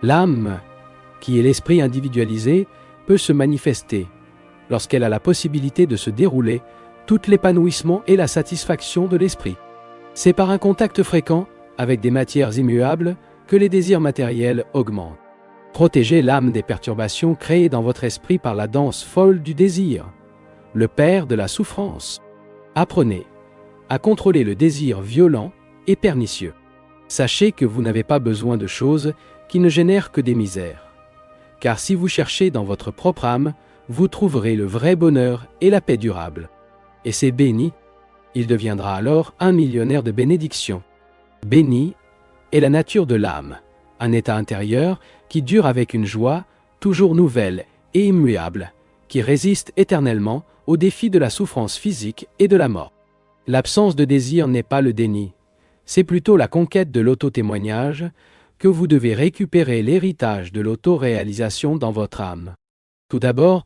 L'âme, qui est l'esprit individualisé, peut se manifester lorsqu'elle a la possibilité de se dérouler tout l'épanouissement et la satisfaction de l'esprit. C'est par un contact fréquent avec des matières immuables que les désirs matériels augmentent. Protégez l'âme des perturbations créées dans votre esprit par la danse folle du désir, le père de la souffrance. Apprenez à contrôler le désir violent et pernicieux. Sachez que vous n'avez pas besoin de choses qui ne génèrent que des misères. Car si vous cherchez dans votre propre âme, vous trouverez le vrai bonheur et la paix durable. Et c'est béni, il deviendra alors un millionnaire de bénédictions. Béni est la nature de l'âme, un état intérieur qui dure avec une joie toujours nouvelle et immuable, qui résiste éternellement aux défis de la souffrance physique et de la mort. L'absence de désir n'est pas le déni, c'est plutôt la conquête de l'auto-témoignage que vous devez récupérer l'héritage de l'auto-réalisation dans votre âme. Tout d'abord,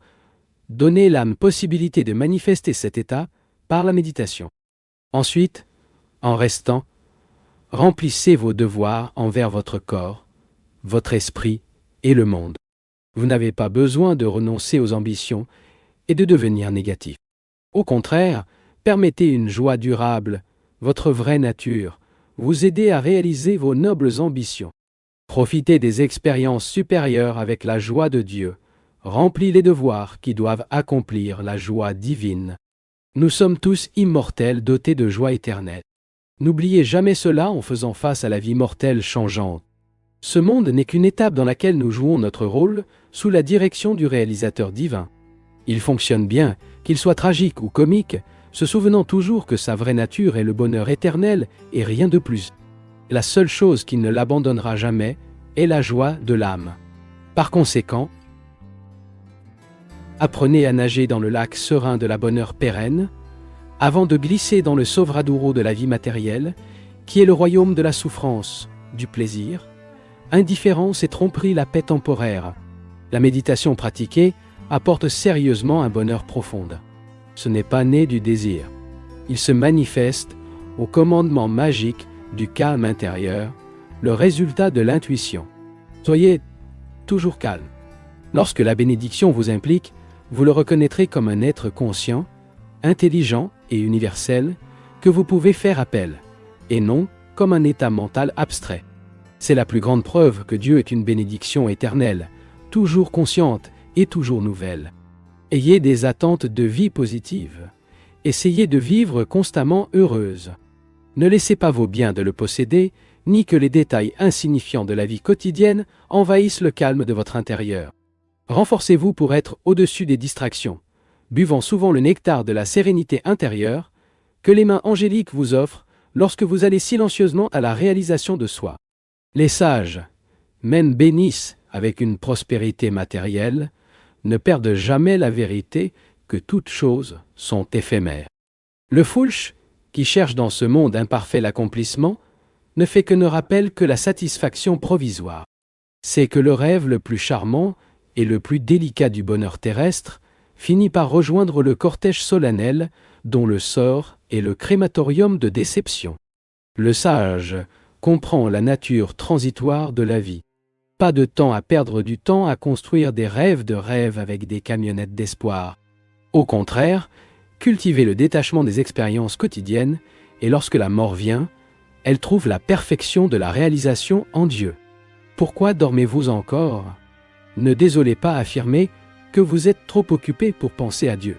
donnez l'âme possibilité de manifester cet état par la méditation. Ensuite, en restant, remplissez vos devoirs envers votre corps, votre esprit et le monde. Vous n'avez pas besoin de renoncer aux ambitions et de devenir négatif. Au contraire, permettez une joie durable, votre vraie nature, vous aider à réaliser vos nobles ambitions. Profitez des expériences supérieures avec la joie de Dieu. Remplis les devoirs qui doivent accomplir la joie divine. Nous sommes tous immortels dotés de joie éternelle. N'oubliez jamais cela en faisant face à la vie mortelle changeante. Ce monde n'est qu'une étape dans laquelle nous jouons notre rôle sous la direction du réalisateur divin. Il fonctionne bien, qu'il soit tragique ou comique, se souvenant toujours que sa vraie nature est le bonheur éternel et rien de plus. La seule chose qui ne l'abandonnera jamais est la joie de l'âme. Par conséquent, apprenez à nager dans le lac serein de la bonheur pérenne, avant de glisser dans le Sovradouro de la vie matérielle, qui est le royaume de la souffrance, du plaisir, indifférence et tromperie la paix temporaire. La méditation pratiquée apporte sérieusement un bonheur profond. Ce n'est pas né du désir. Il se manifeste au commandement magique du calme intérieur, le résultat de l'intuition. Soyez toujours calme. Lorsque la bénédiction vous implique, vous le reconnaîtrez comme un être conscient, intelligent et universel que vous pouvez faire appel, et non comme un état mental abstrait. C'est la plus grande preuve que Dieu est une bénédiction éternelle, toujours consciente et toujours nouvelle. Ayez des attentes de vie positive. Essayez de vivre constamment heureuse. Ne laissez pas vos biens de le posséder, ni que les détails insignifiants de la vie quotidienne envahissent le calme de votre intérieur. Renforcez-vous pour être au-dessus des distractions, buvant souvent le nectar de la sérénité intérieure que les mains angéliques vous offrent lorsque vous allez silencieusement à la réalisation de soi. Les sages, même bénissent avec une prospérité matérielle, ne perdent jamais la vérité que toutes choses sont éphémères. Le Fulch, qui cherche dans ce monde imparfait l'accomplissement, ne fait que ne rappelle que la satisfaction provisoire. C'est que le rêve le plus charmant et le plus délicat du bonheur terrestre finit par rejoindre le cortège solennel dont le sort est le crématorium de déception. Le sage comprend la nature transitoire de la vie. Pas de temps à perdre du temps à construire des rêves de rêves avec des camionnettes d'espoir. Au contraire, cultivez le détachement des expériences quotidiennes et lorsque la mort vient, elle trouve la perfection de la réalisation en Dieu. Pourquoi dormez-vous encore ? Ne désolez pas affirmer que vous êtes trop occupé pour penser à Dieu.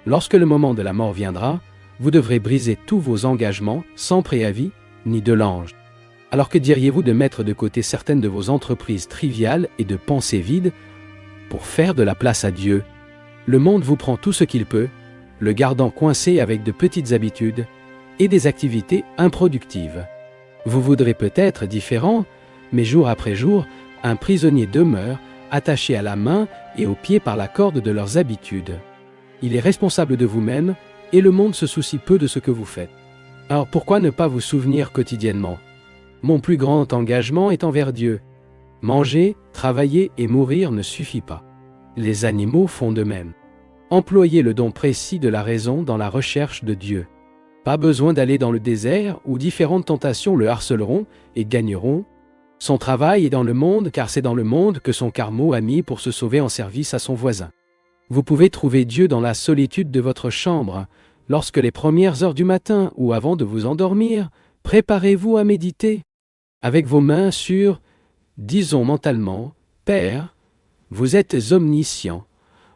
Lorsque le moment de la mort viendra, vous devrez briser tous vos engagements sans préavis ni de l'ange. Alors que diriez-vous de mettre de côté certaines de vos entreprises triviales et de pensées vides pour faire de la place à Dieu ? Le monde vous prend tout ce qu'il peut, le gardant coincé avec de petites habitudes et des activités improductives. Vous voudrez peut-être différent, mais jour après jour, un prisonnier demeure attaché à la main et aux pieds par la corde de leurs habitudes. Il est responsable de vous-même et le monde se soucie peu de ce que vous faites. Alors pourquoi ne pas vous souvenir quotidiennement ? Mon plus grand engagement est envers Dieu. Manger, travailler et mourir ne suffit pas. Les animaux font de même. Employez le don précis de la raison dans la recherche de Dieu. Pas besoin d'aller dans le désert où différentes tentations le harceleront et gagneront. Son travail est dans le monde car c'est dans le monde que son carmo a mis pour se sauver en service à son voisin. Vous pouvez trouver Dieu dans la solitude de votre chambre, lorsque les premières heures du matin ou avant de vous endormir, préparez-vous à méditer. Avec vos mains sur, disons mentalement, Père, vous êtes omniscient,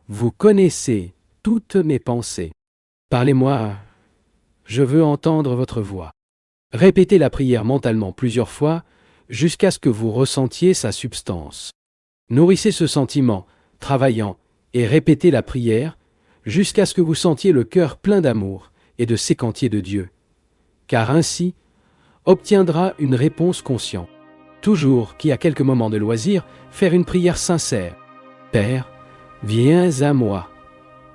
vous connaissez toutes mes pensées. Parlez-moi, je veux entendre votre voix. Répétez la prière mentalement plusieurs fois, jusqu'à ce que vous ressentiez sa substance. Nourrissez ce sentiment, travaillant, et répétez la prière, jusqu'à ce que vous sentiez le cœur plein d'amour et de séquentier de Dieu. Car ainsi, obtiendra une réponse consciente. Toujours qui à quelques moments de loisir, faire une prière sincère. Père, viens à moi.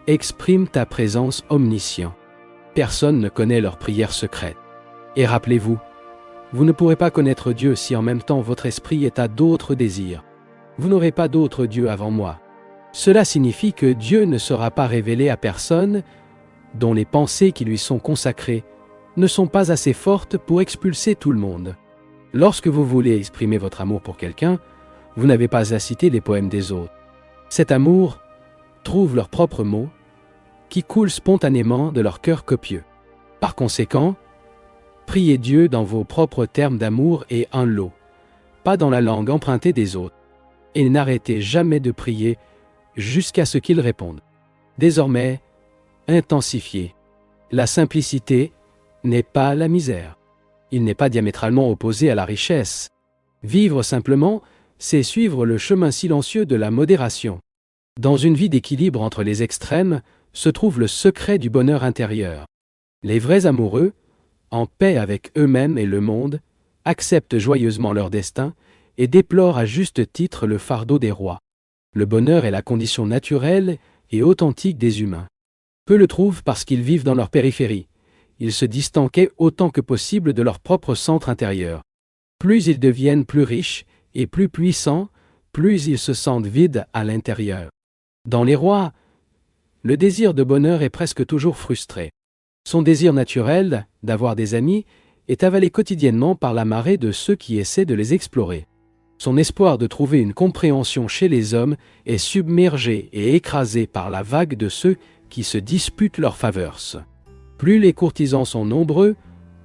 Exprime ta présence omniscient. Personne ne connaît leur prière secrète. Et rappelez-vous, vous ne pourrez pas connaître Dieu si en même temps votre esprit est à d'autres désirs. Vous n'aurez pas d'autre Dieu avant moi. Cela signifie que Dieu ne sera pas révélé à personne dont les pensées qui lui sont consacrées ne sont pas assez fortes pour expulser tout le monde. Lorsque vous voulez exprimer votre amour pour quelqu'un, vous n'avez pas à citer les poèmes des autres. Cet amour trouve leurs propres mots qui coulent spontanément de leur cœur copieux. Par conséquent, priez Dieu dans vos propres termes d'amour et en lot, pas dans la langue empruntée des autres. Et n'arrêtez jamais de prier jusqu'à ce qu'il réponde. Désormais, intensifiez. La simplicité n'est pas la misère. Il n'est pas diamétralement opposé à la richesse. Vivre simplement, c'est suivre le chemin silencieux de la modération. Dans une vie d'équilibre entre les extrêmes, se trouve le secret du bonheur intérieur. Les vrais amoureux, en paix avec eux-mêmes et le monde, acceptent joyeusement leur destin et déplorent à juste titre le fardeau des rois. Le bonheur est la condition naturelle et authentique des humains. Peu le trouvent parce qu'ils vivent dans leur périphérie. Ils se distanquaient autant que possible de leur propre centre intérieur. Plus ils deviennent plus riches et plus puissants, plus ils se sentent vides à l'intérieur. Dans les rois, le désir de bonheur est presque toujours frustré. Son désir naturel, d'avoir des amis, est avalé quotidiennement par la marée de ceux qui essaient de les explorer. Son espoir de trouver une compréhension chez les hommes est submergé et écrasé par la vague de ceux qui se disputent leurs faveurs. Plus les courtisans sont nombreux,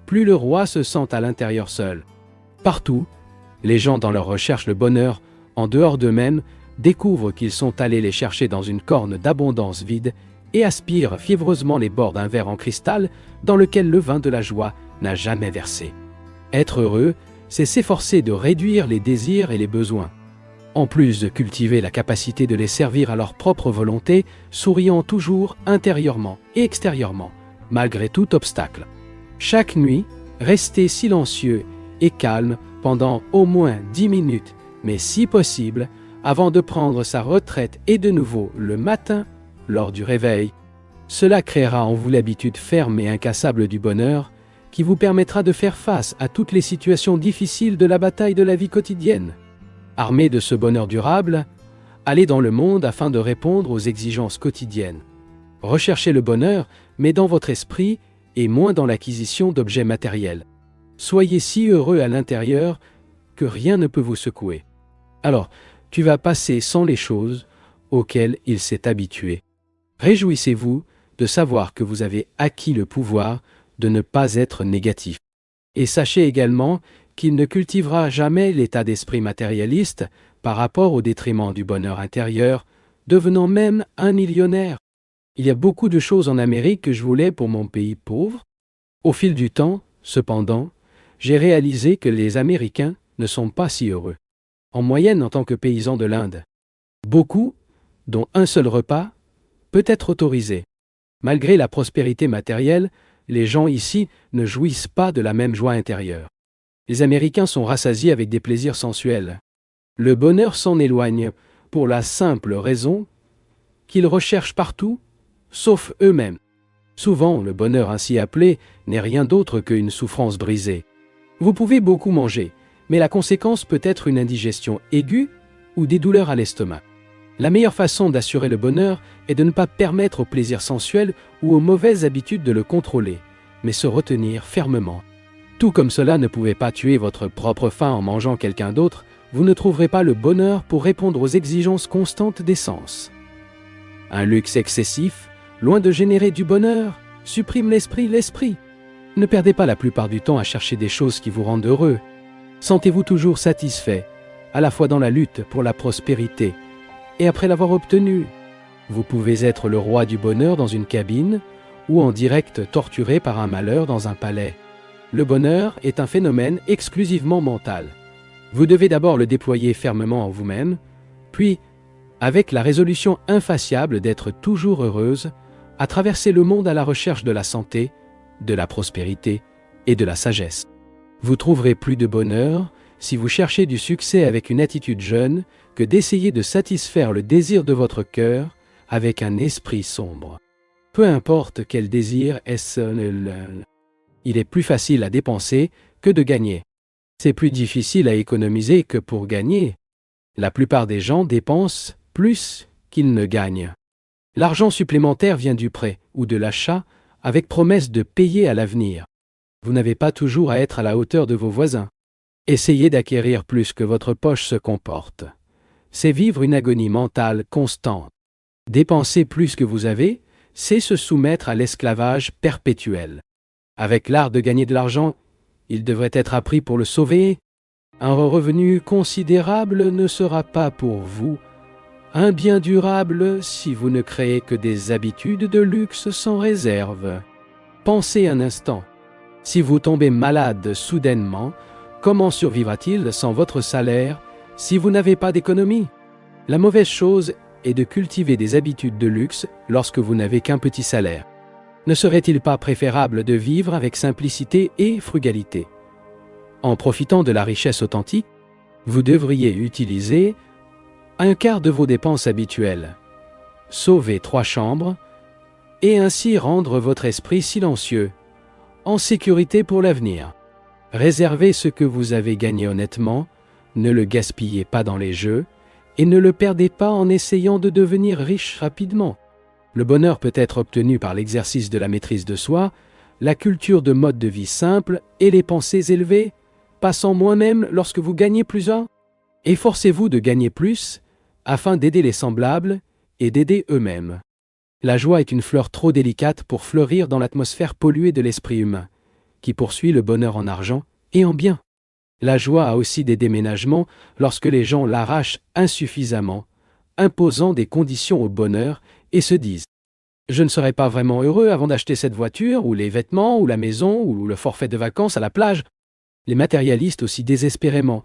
plus le roi se sent à l'intérieur seul. Partout, les gens dans leur recherche de bonheur, en dehors d'eux-mêmes, découvrent qu'ils sont allés les chercher dans une corne d'abondance vide et aspirent fiévreusement les bords d'un verre en cristal dans lequel le vin de la joie n'a jamais versé. Être heureux, c'est s'efforcer de réduire les désirs et les besoins. En plus de cultiver la capacité de les servir à leur propre volonté, souriant toujours intérieurement et extérieurement, malgré tout obstacle. Chaque nuit, restez silencieux et calme pendant au moins 10 minutes, mais si possible, avant de prendre sa retraite et de nouveau le matin, lors du réveil. Cela créera en vous l'habitude ferme et incassable du bonheur, qui vous permettra de faire face à toutes les situations difficiles de la bataille de la vie quotidienne. Armé de ce bonheur durable, allez dans le monde afin de répondre aux exigences quotidiennes. Recherchez le bonheur, mais dans votre esprit et moins dans l'acquisition d'objets matériels. Soyez si heureux à l'intérieur que rien ne peut vous secouer. Alors, tu vas passer sans les choses auxquelles il s'est habitué. Réjouissez-vous de savoir que vous avez acquis le pouvoir de ne pas être négatif. Et sachez également qu'il ne cultivera jamais l'état d'esprit matérialiste par rapport au détriment du bonheur intérieur, devenant même un millionnaire. Il y a beaucoup de choses en Amérique que je voulais pour mon pays pauvre. Au fil du temps, cependant, j'ai réalisé que les Américains ne sont pas si heureux. En moyenne en tant que paysans de l'Inde. Beaucoup, dont un seul repas, peut être autorisé. Malgré la prospérité matérielle, les gens ici ne jouissent pas de la même joie intérieure. Les Américains sont rassasiés avec des plaisirs sensuels. Le bonheur s'en éloigne pour la simple raison qu'ils recherchent partout, sauf eux-mêmes. Souvent, le bonheur ainsi appelé n'est rien d'autre qu'une souffrance brisée. Vous pouvez beaucoup manger, mais la conséquence peut être une indigestion aiguë ou des douleurs à l'estomac. La meilleure façon d'assurer le bonheur est de ne pas permettre au plaisir sensuel ou aux mauvaises habitudes de le contrôler, mais se retenir fermement. Tout comme cela ne pouvait pas tuer votre propre faim en mangeant quelqu'un d'autre, vous ne trouverez pas le bonheur pour répondre aux exigences constantes des sens. Un luxe excessif, loin de générer du bonheur, supprime l'esprit. Ne perdez pas la plupart du temps à chercher des choses qui vous rendent heureux. Sentez-vous toujours satisfait, à la fois dans la lutte pour la prospérité et après l'avoir obtenue. Vous pouvez être le roi du bonheur dans une cabine ou en direct torturé par un malheur dans un palais. Le bonheur est un phénomène exclusivement mental. Vous devez d'abord le déployer fermement en vous-même, puis, avec la résolution infatigable d'être toujours heureuse, à traverser le monde à la recherche de la santé, de la prospérité et de la sagesse. Vous trouverez plus de bonheur si vous cherchez du succès avec une attitude jeune que d'essayer de satisfaire le désir de votre cœur avec un esprit sombre. Peu importe quel désir est-ce, il est plus facile à dépenser que de gagner. C'est plus difficile à économiser que pour gagner. La plupart des gens dépensent plus qu'ils ne gagnent. L'argent supplémentaire vient du prêt ou de l'achat avec promesse de payer à l'avenir. Vous n'avez pas toujours à être à la hauteur de vos voisins. Essayez d'acquérir plus que votre poche se comporte. C'est vivre une agonie mentale constante. Dépenser plus que vous avez, c'est se soumettre à l'esclavage perpétuel. Avec l'art de gagner de l'argent, il devrait être appris pour le sauver. Un revenu considérable ne sera pas pour vous un bien durable si vous ne créez que des habitudes de luxe sans réserve. Pensez un instant. Si vous tombez malade soudainement, comment survivra-t-il sans votre salaire si vous n'avez pas d'économie? La mauvaise chose est de cultiver des habitudes de luxe lorsque vous n'avez qu'un petit salaire. Ne serait-il pas préférable de vivre avec simplicité et frugalité? En profitant de la richesse authentique, vous devriez utiliser un quart de vos dépenses habituelles. Sauvez 3 chambres et ainsi rendre votre esprit silencieux, en sécurité pour l'avenir. Réservez ce que vous avez gagné honnêtement, ne le gaspillez pas dans les jeux et ne le perdez pas en essayant de devenir riche rapidement. Le bonheur peut être obtenu par l'exercice de la maîtrise de soi, la culture de mode de vie simple et les pensées élevées, passant moi-même lorsque vous gagnez plus. Efforcez-vous de gagner plus afin d'aider les semblables et d'aider eux-mêmes. La joie est une fleur trop délicate pour fleurir dans l'atmosphère polluée de l'esprit humain, qui poursuit le bonheur en argent et en biens. La joie a aussi des déménagements lorsque les gens l'arrachent insuffisamment, imposant des conditions au bonheur et se disent « Je ne serai pas vraiment heureux avant d'acheter cette voiture, ou les vêtements, ou la maison, ou le forfait de vacances à la plage. » Les matérialistes aussi désespérément.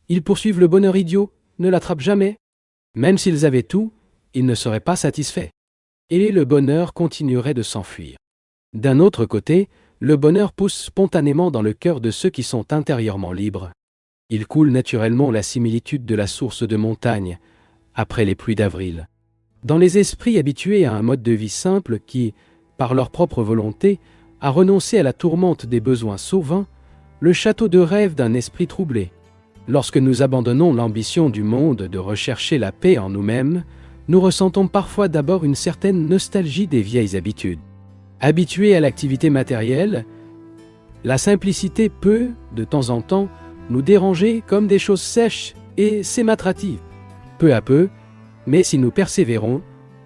Ils poursuivent le bonheur idiot, ne l'attrapent jamais. Même s'ils avaient tout, ils ne seraient pas satisfaits. Et le bonheur continuerait de s'enfuir. D'un autre côté, le bonheur pousse spontanément dans le cœur de ceux qui sont intérieurement libres. Il coule naturellement la similitude de la source de montagne, après les pluies d'avril. Dans les esprits habitués à un mode de vie simple qui, par leur propre volonté, a renoncé à la tourmente des besoins sauvins, le château de rêve d'un esprit troublé. Lorsque nous abandonnons l'ambition du monde de rechercher la paix en nous-mêmes, nous ressentons parfois d'abord une certaine nostalgie des vieilles habitudes. Habitués à l'activité matérielle, la simplicité peut, de temps en temps, nous déranger comme des choses sèches et sématratives. Peu à peu, mais si nous persévérons,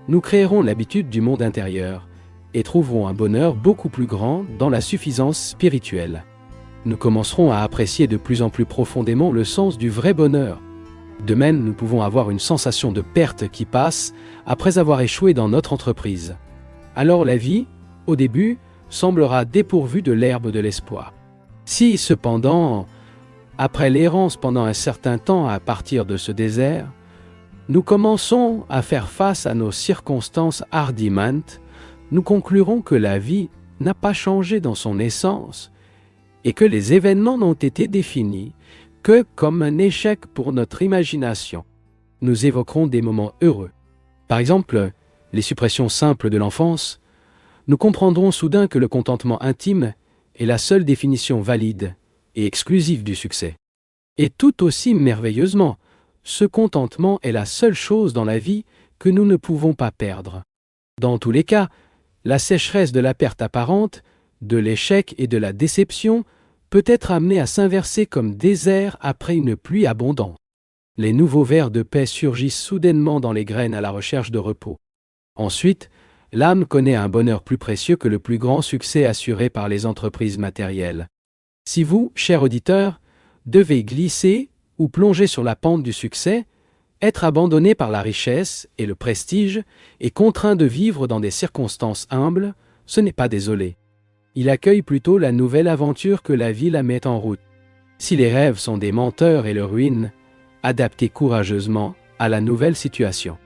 nous créerons l'habitude du monde intérieur et trouverons un bonheur beaucoup plus grand dans la suffisance spirituelle. Nous commencerons à apprécier de plus en plus profondément le sens du vrai bonheur. De même, nous pouvons avoir une sensation de perte qui passe après avoir échoué dans notre entreprise. Alors la vie, au début, semblera dépourvue de l'herbe de l'espoir. Si, cependant, après l'errance pendant un certain temps à partir de ce désert, nous commençons à faire face à nos circonstances hardiment, nous conclurons que la vie n'a pas changé dans son essence et que les événements n'ont été définis que comme un échec pour notre imagination. Nous évoquerons des moments heureux. Par exemple, les suppressions simples de l'enfance. Nous comprendrons soudain que le contentement intime est la seule définition valide et exclusive du succès. Et tout aussi merveilleusement, ce contentement est la seule chose dans la vie que nous ne pouvons pas perdre. Dans tous les cas, la sécheresse de la perte apparente, de l'échec et de la déception peut être amené à s'inverser comme désert après une pluie abondante. Les nouveaux vers de paix surgissent soudainement dans les graines à la recherche de repos. Ensuite, l'âme connaît un bonheur plus précieux que le plus grand succès assuré par les entreprises matérielles. Si vous, cher auditeur, devez glisser ou plonger sur la pente du succès, être abandonné par la richesse et le prestige et contraint de vivre dans des circonstances humbles, ce n'est pas désolé. Il accueille plutôt la nouvelle aventure que la vie la met en route. Si les rêves sont des menteurs et le ruinent, adaptez courageusement à la nouvelle situation.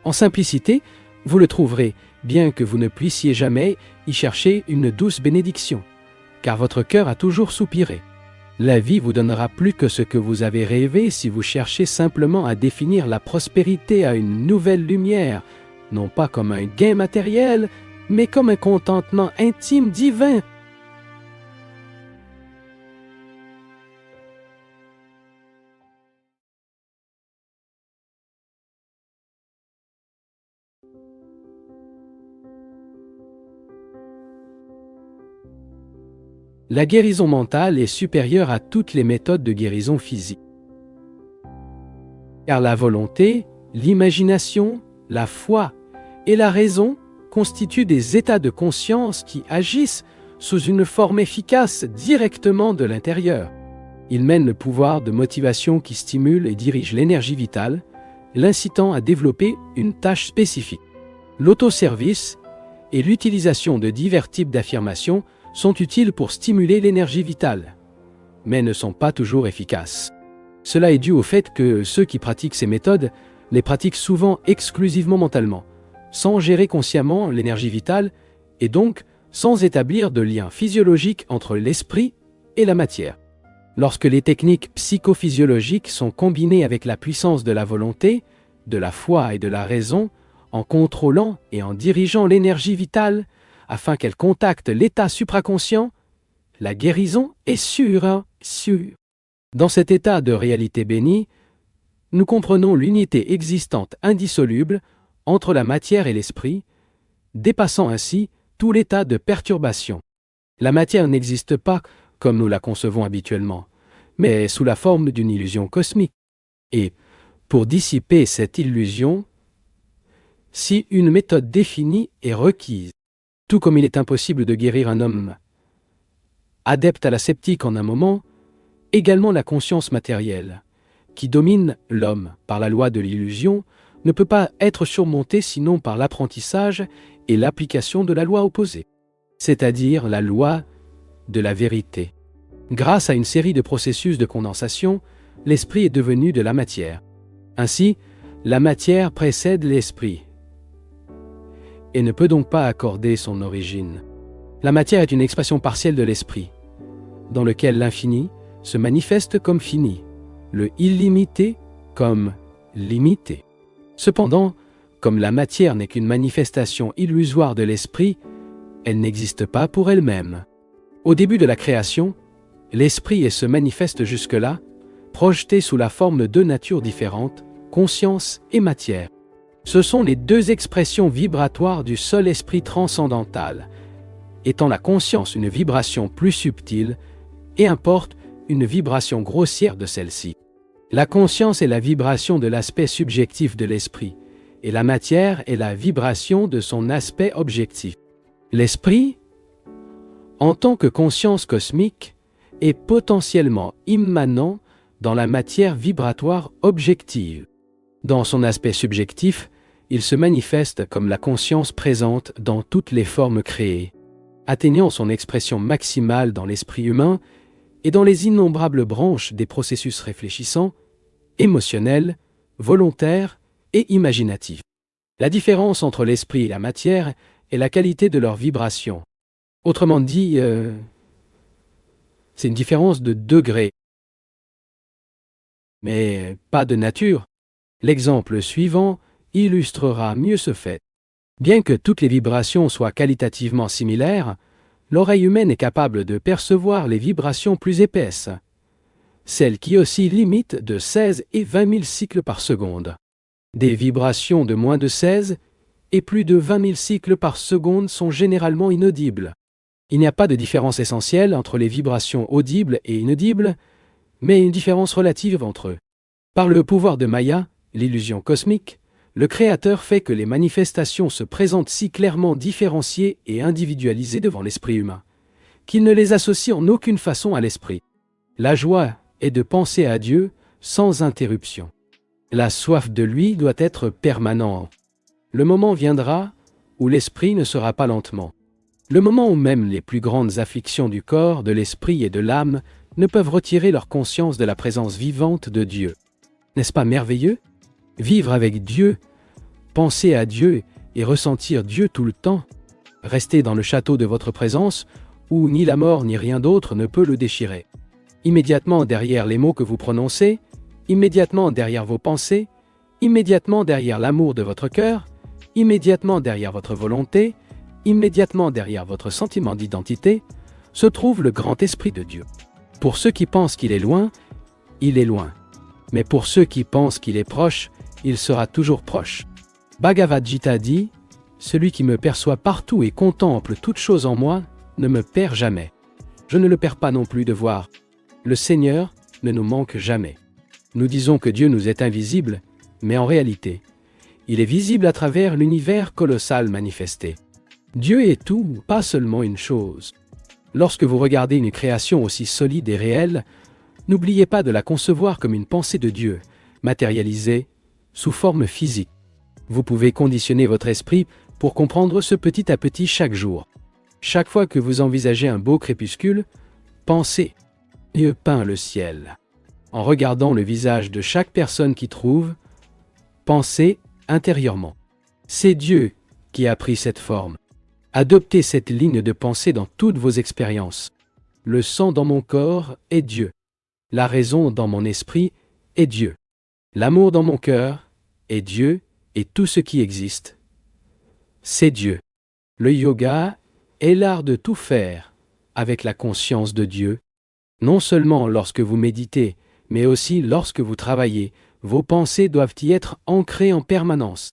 En simplicité, vous le trouverez, bien que vous ne puissiez jamais y chercher une douce bénédiction, car votre cœur a toujours soupiré. La vie vous donnera plus que ce que vous avez rêvé si vous cherchez simplement à définir la prospérité à une nouvelle lumière, non pas comme un gain matériel, mais comme un contentement intime divin. La guérison mentale est supérieure à toutes les méthodes de guérison physique. Car la volonté, l'imagination, la foi et la raison constituent des états de conscience qui agissent sous une forme efficace directement de l'intérieur. Ils mènent le pouvoir de motivation qui stimule et dirige l'énergie vitale, l'incitant à développer une tâche spécifique. L'autoservice et l'utilisation de divers types d'affirmations sont utiles pour stimuler l'énergie vitale, mais ne sont pas toujours efficaces. Cela est dû au fait que ceux qui pratiquent ces méthodes les pratiquent souvent exclusivement mentalement, sans gérer consciemment l'énergie vitale et donc sans établir de lien physiologique entre l'esprit et la matière. Lorsque les techniques psychophysiologiques sont combinées avec la puissance de la volonté, de la foi et de la raison, en contrôlant et en dirigeant l'énergie vitale, afin qu'elle contacte l'état supraconscient, la guérison est sûre. Dans cet état de réalité bénie, nous comprenons l'unité existante indissoluble entre la matière et l'esprit, dépassant ainsi tout l'état de perturbation. La matière n'existe pas comme nous la concevons habituellement, mais sous la forme d'une illusion cosmique. Et, pour dissiper cette illusion, si une méthode définie est requise, tout comme il est impossible de guérir un homme adepte à la sceptique en un moment, également la conscience matérielle, qui domine l'homme par la loi de l'illusion, ne peut pas être surmontée sinon par l'apprentissage et l'application de la loi opposée, c'est-à-dire la loi de la vérité. Grâce à une série de processus de condensation, l'esprit est devenu de la matière. Ainsi, la matière précède l'esprit et ne peut donc pas accorder son origine. La matière est une expression partielle de l'esprit, dans lequel l'infini se manifeste comme fini, le illimité comme limité. Cependant, comme la matière n'est qu'une manifestation illusoire de l'esprit, elle n'existe pas pour elle-même. Au début de la création, l'esprit se manifeste jusque-là, projeté sous la forme de deux natures différentes, conscience et matière. Ce sont les deux expressions vibratoires du seul esprit transcendantal, étant la conscience une vibration plus subtile et importe une vibration grossière de celle-ci. La conscience est la vibration de l'aspect subjectif de l'esprit, et la matière est la vibration de son aspect objectif. L'esprit, en tant que conscience cosmique, est potentiellement immanent dans la matière vibratoire objective. Dans son aspect subjectif, il se manifeste comme la conscience présente dans toutes les formes créées, atteignant son expression maximale dans l'esprit humain et dans les innombrables branches des processus réfléchissants, émotionnels, volontaires et imaginatifs. La différence entre l'esprit et la matière est la qualité de leur vibration. Autrement dit, c'est une différence de degré, mais pas de nature. L'exemple suivant illustrera mieux ce fait. Bien que toutes les vibrations soient qualitativement similaires, l'oreille humaine est capable de percevoir les vibrations plus épaisses, celles qui oscillent limite de 16 et 20 000 cycles par seconde. Des vibrations de moins de 16 et plus de 20 000 cycles par seconde sont généralement inaudibles. Il n'y a pas de différence essentielle entre les vibrations audibles et inaudibles, mais une différence relative entre eux. Par le pouvoir de Maya, l'illusion cosmique, le Créateur fait que les manifestations se présentent si clairement différenciées et individualisées devant l'esprit humain, qu'il ne les associe en aucune façon à l'esprit. La joie est de penser à Dieu sans interruption. La soif de lui doit être permanente. Le moment viendra où l'esprit ne sera pas lentement. Le moment où même les plus grandes afflictions du corps, de l'esprit et de l'âme ne peuvent retirer leur conscience de la présence vivante de Dieu. N'est-ce pas merveilleux? Vivre avec Dieu, penser à Dieu et ressentir Dieu tout le temps. Rester dans le château de votre présence où ni la mort ni rien d'autre ne peut le déchirer. Immédiatement derrière les mots que vous prononcez, immédiatement derrière vos pensées, immédiatement derrière l'amour de votre cœur, immédiatement derrière votre volonté, immédiatement derrière votre sentiment d'identité, se trouve le grand esprit de Dieu. Pour ceux qui pensent qu'il est loin, il est loin. Mais pour ceux qui pensent qu'il est proche, il sera toujours proche. Bhagavad Gita dit « Celui qui me perçoit partout et contemple toutes choses en moi ne me perd jamais. Je ne le perds pas non plus de voir. Le Seigneur ne nous manque jamais. » Nous disons que Dieu nous est invisible, mais en réalité, il est visible à travers l'univers colossal manifesté. Dieu est tout, pas seulement une chose. Lorsque vous regardez une création aussi solide et réelle, n'oubliez pas de la concevoir comme une pensée de Dieu, matérialisée sous forme physique. Vous pouvez conditionner votre esprit pour comprendre ce petit à petit chaque jour. Chaque fois que vous envisagez un beau crépuscule, pensez « Dieu peint le ciel ». En regardant le visage de chaque personne qui trouve, pensez intérieurement. C'est Dieu qui a pris cette forme. Adoptez cette ligne de pensée dans toutes vos expériences. Le sang dans mon corps est Dieu. La raison dans mon esprit est Dieu. L'amour dans mon cœur est Dieu et tout ce qui existe, c'est Dieu. Le yoga est l'art de tout faire avec la conscience de Dieu. Non seulement lorsque vous méditez, mais aussi lorsque vous travaillez, vos pensées doivent y être ancrées en permanence.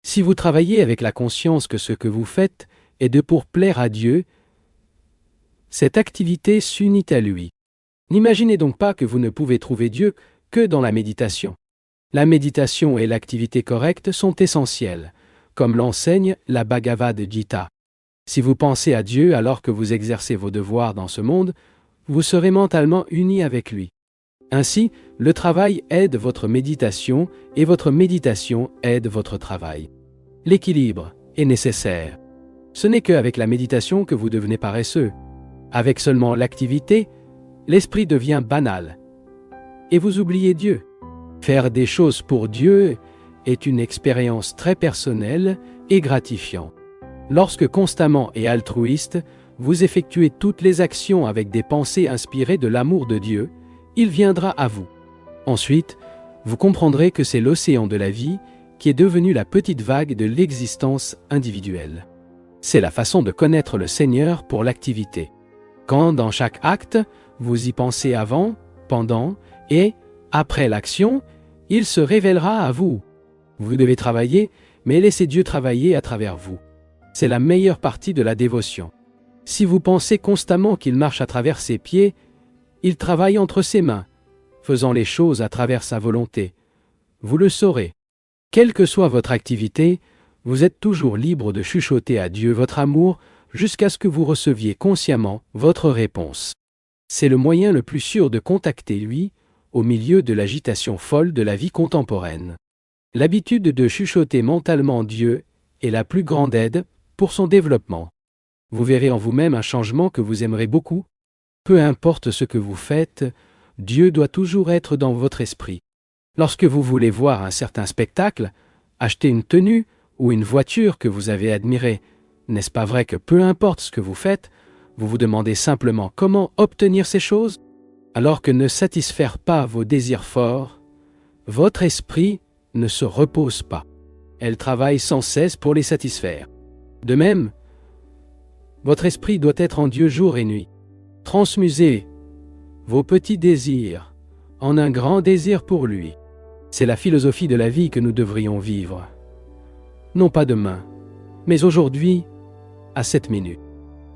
Si vous travaillez avec la conscience que ce que vous faites est de pour plaire à Dieu, cette activité s'unit à lui. N'imaginez donc pas que vous ne pouvez trouver Dieu que dans la méditation. La méditation et l'activité correcte sont essentielles, comme l'enseigne la Bhagavad Gita. Si vous pensez à Dieu alors que vous exercez vos devoirs dans ce monde, vous serez mentalement unis avec lui. Ainsi, le travail aide votre méditation et votre méditation aide votre travail. L'équilibre est nécessaire. Ce n'est qu'avec la méditation que vous devenez paresseux. Avec seulement l'activité, l'esprit devient banal. Et vous oubliez Dieu. Faire des choses pour Dieu est une expérience très personnelle et gratifiante. Lorsque constamment et altruiste, vous effectuez toutes les actions avec des pensées inspirées de l'amour de Dieu, il viendra à vous. Ensuite, vous comprendrez que c'est l'océan de la vie qui est devenu la petite vague de l'existence individuelle. C'est la façon de connaître le Seigneur pour l'activité. Quand dans chaque acte, vous y pensez avant, pendant et après l'action, il se révélera à vous. Vous devez travailler, mais laissez Dieu travailler à travers vous. C'est la meilleure partie de la dévotion. Si vous pensez constamment qu'il marche à travers ses pieds, il travaille entre ses mains, faisant les choses à travers sa volonté. Vous le saurez. Quelle que soit votre activité, vous êtes toujours libre de chuchoter à Dieu votre amour jusqu'à ce que vous receviez consciemment votre réponse. C'est le moyen le plus sûr de contacter lui au milieu de l'agitation folle de la vie contemporaine. L'habitude de chuchoter mentalement Dieu est la plus grande aide pour son développement. Vous verrez en vous-même un changement que vous aimerez beaucoup. Peu importe ce que vous faites, Dieu doit toujours être dans votre esprit. Lorsque vous voulez voir un certain spectacle, acheter une tenue ou une voiture que vous avez admirée, n'est-ce pas vrai que peu importe ce que vous faites, vous vous demandez simplement comment obtenir ces choses? Alors que ne satisfaire pas vos désirs forts, votre esprit ne se repose pas. Elle travaille sans cesse pour les satisfaire. De même, votre esprit doit être en Dieu jour et nuit. Transmusez vos petits désirs en un grand désir pour lui. C'est la philosophie de la vie que nous devrions vivre. Non pas demain, mais aujourd'hui, à cette minute.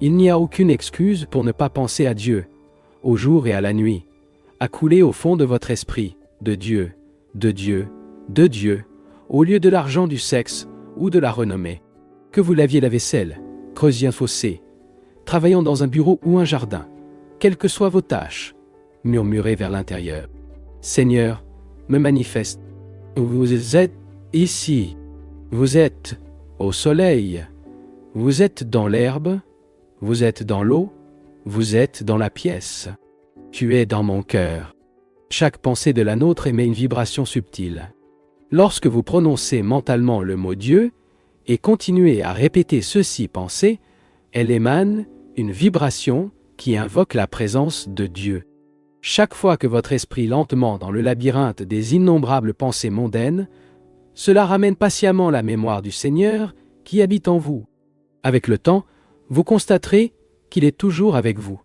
Il n'y a aucune excuse pour ne pas penser à Dieu, au jour et à la nuit, à couler au fond de votre esprit, de Dieu, de Dieu, de Dieu, au lieu de l'argent, du sexe ou de la renommée. Que vous laviez la vaisselle, creusiez un fossé, travaillant dans un bureau ou un jardin, quelles que soient vos tâches, murmurez vers l'intérieur. Seigneur, me manifeste. Vous êtes ici, vous êtes au soleil, vous êtes dans l'herbe, vous êtes dans l'eau, vous êtes dans la pièce. Tu es dans mon cœur. Chaque pensée de la nôtre émet une vibration subtile. Lorsque vous prononcez mentalement le mot Dieu et continuez à répéter ceci pensée, elle émane une vibration qui invoque la présence de Dieu. Chaque fois que votre esprit lentement dans le labyrinthe des innombrables pensées mondaines, cela ramène patiemment la mémoire du Seigneur qui habite en vous. Avec le temps, vous constaterez qu'il est toujours avec vous.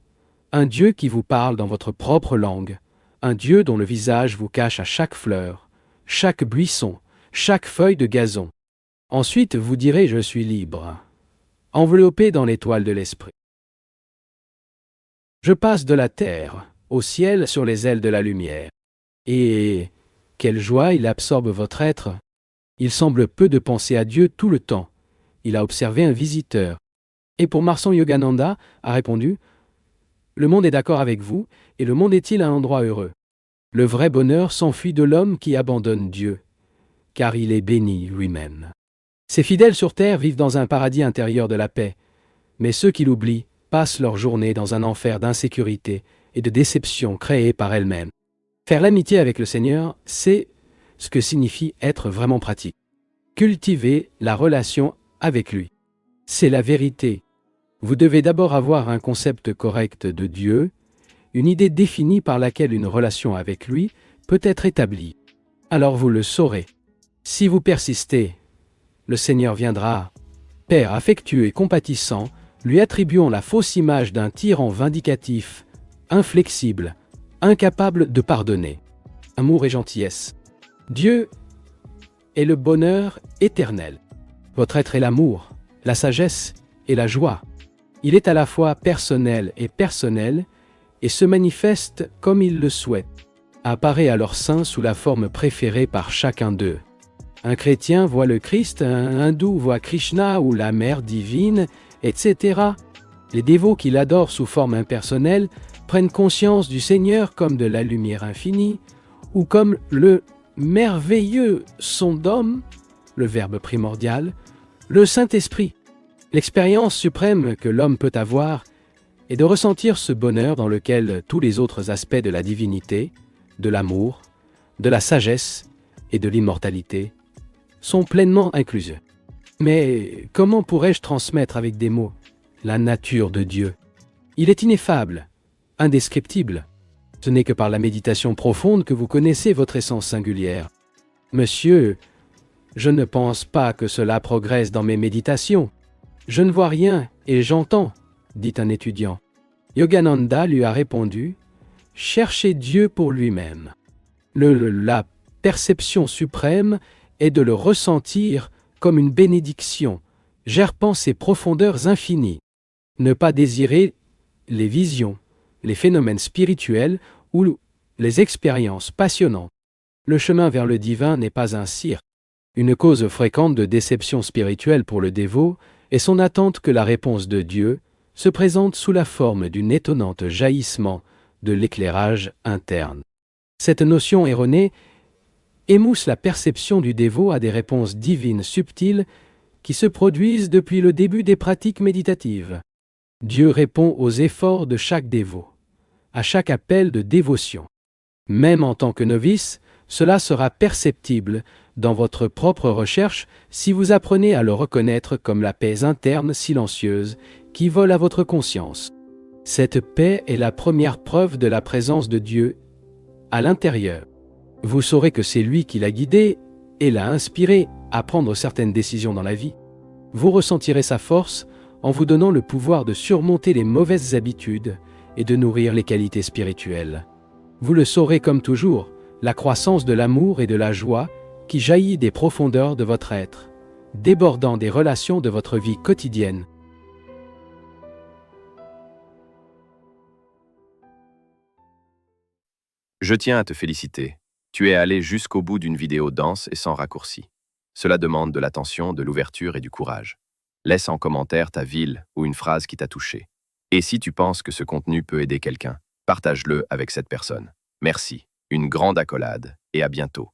Un Dieu qui vous parle dans votre propre langue, un Dieu dont le visage vous cache à chaque fleur, chaque buisson, chaque feuille de gazon. Ensuite, vous direz « Je suis libre », enveloppé dans l'étoile de l'esprit. Je passe de la terre au ciel sur les ailes de la lumière. Et quelle joie il absorbe votre être! Il semble peu de penser à Dieu tout le temps. Il a observé un visiteur. Et pour Marsan Yogananda, a répondu « Le monde est d'accord avec vous, et le monde est-il un endroit heureux? Le vrai bonheur s'enfuit de l'homme qui abandonne Dieu, car il est béni lui-même. Ses fidèles sur terre vivent dans un paradis intérieur de la paix, mais ceux qui l'oublient passent leur journée dans un enfer d'insécurité et de déception créée par elles-mêmes. Faire l'amitié avec le Seigneur, c'est ce que signifie être vraiment pratique. Cultiver la relation avec lui. C'est la vérité. Vous devez d'abord avoir un concept correct de Dieu, une idée définie par laquelle une relation avec lui peut être établie. Alors vous le saurez. Si vous persistez, le Seigneur viendra. Père affectueux et compatissant, lui attribuons la fausse image d'un tyran vindicatif, inflexible, incapable de pardonner. Amour et gentillesse. Dieu est le bonheur éternel. Votre être est l'amour, la sagesse et la joie. Il est à la fois personnel et se manifeste comme il le souhaite. Apparaît à leur sein sous la forme préférée par chacun d'eux. Un chrétien voit le Christ, un hindou voit Krishna ou la mère divine, etc. Les dévots qui l'adorent sous forme impersonnelle prennent conscience du Seigneur comme de la lumière infinie, ou comme le merveilleux son d'homme, le Verbe primordial, le Saint-Esprit. L'expérience suprême que l'homme peut avoir est de ressentir ce bonheur dans lequel tous les autres aspects de la divinité, de l'amour, de la sagesse et de l'immortalité sont pleinement inclus. Mais comment pourrais-je transmettre avec des mots la nature de Dieu? Il est ineffable, indescriptible. Ce n'est que par la méditation profonde que vous connaissez votre essence singulière. Monsieur, je ne pense pas que cela progresse dans mes méditations. Je ne vois rien et j'entends, dit un étudiant. Yogananda lui a répondu, cherchez Dieu pour lui-même. La perception suprême est de le ressentir comme une bénédiction, gerpant ses profondeurs infinies. Ne pas désirer les visions, les phénomènes spirituels ou les expériences passionnantes. Le chemin vers le divin n'est pas un cirque. Une cause fréquente de déception spirituelle pour le dévot est son attente que la réponse de Dieu se présente sous la forme d'un étonnant jaillissement de l'éclairage interne. Cette notion erronée émousse la perception du dévot à des réponses divines subtiles qui se produisent depuis le début des pratiques méditatives. Dieu répond aux efforts de chaque dévot, à chaque appel de dévotion. Même en tant que novice, cela sera perceptible dans votre propre recherche si vous apprenez à le reconnaître comme la paix interne silencieuse qui vole à votre conscience. Cette paix est la première preuve de la présence de Dieu à l'intérieur. Vous saurez que c'est lui qui l'a guidé et l'a inspiré à prendre certaines décisions dans la vie. Vous ressentirez sa force en vous donnant le pouvoir de surmonter les mauvaises habitudes et de nourrir les qualités spirituelles. Vous le saurez comme toujours, la croissance de l'amour et de la joie qui jaillit des profondeurs de votre être, débordant des relations de votre vie quotidienne. Je tiens à te féliciter. Tu es allé jusqu'au bout d'une vidéo dense et sans raccourci. Cela demande de l'attention, de l'ouverture et du courage. Laisse en commentaire ta ville ou une phrase qui t'a touché. Et si tu penses que ce contenu peut aider quelqu'un, partage-le avec cette personne. Merci, une grande accolade et à bientôt.